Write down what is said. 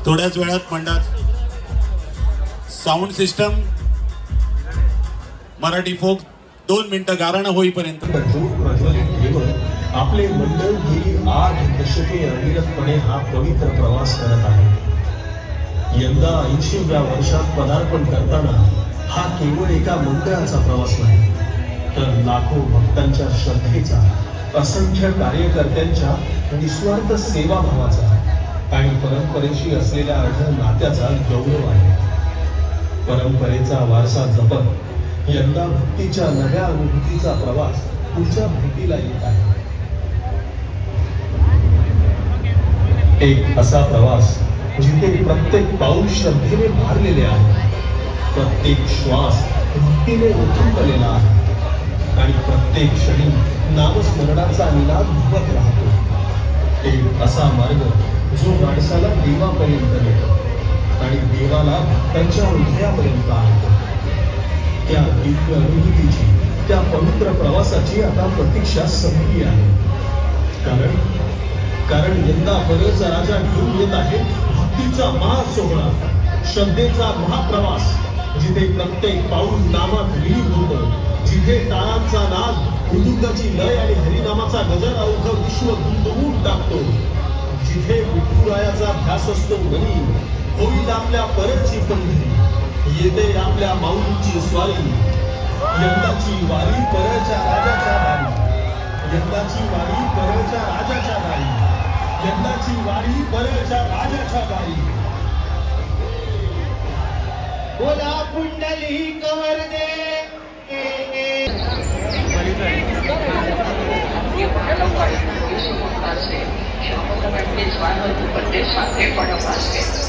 थोड्याच वेळात मंडळात साऊंड सिस्टम मराठी फोक 2 मिनिटं गारणं होईपर्यंत आपले मंडळ गेली 8 दशके अविरतपणे हा पवित्र प्रवास करत आहे। यंदा 80व्या वर्षात पदार्पण करताना हा केवळ एका मंडळाचा प्रवास नाही, तर लाखो भक्तांच्या श्रद्धेचा, असंख्य कार्यकर्त्यांच्या निस्वार्थ सेवाभावाचा आणि परंपरेशी असलेल्या अढळ नात्याचा गौरव आहे। परंपरेचा वारसा जपत यंदा भक्तीच्या नव्या अनुभूतीचा प्रवास पुढच्या भेटीला येत आहे। एक असा प्रवास जिथे प्रत्येक पाऊल श्रद्धेने भारलेले आहे, प्रत्येक श्वास भक्तीने ओथंबलेला आहे आणि प्रत्येक क्षणी नामस्मरणाचा निनाद भरत राहतो। एक असा मार्ग जो माणसाला देवापर्यंत नेतो आणि देवाला भक्तांच्या हृदयापर्यंत आणतो। त्या दिव्य अनुभूतीची, त्या पवित्र प्रवासाची आता प्रतीक्षा संपली आहे। कारण यंदा बरंच राजा घेऊन येत आहे भक्तीचा महासोहळा, श्रद्धेचा महाप्रवास, जिथे प्रत्येक पाऊल नामात विलीन होतं, जिथे टाळांचा नाद, मृदुंगाची लय आणि हरिनामाचा गजर अवघं विश्व गुंतवून टाकतो, जिथे विठुरायाचा ध्यास असतो मनी, होईल आपल्या परची पंढरी, येते आपल्या माऊलीची स्वारी। यंदाची वारी परच्या राजाच्या दारी, यंदाची वारी परच्या राजाच्या दारी, यंदाची वारी परच्या राजाच्या दारी। बोला पुंडलिक वरदे। Pertama,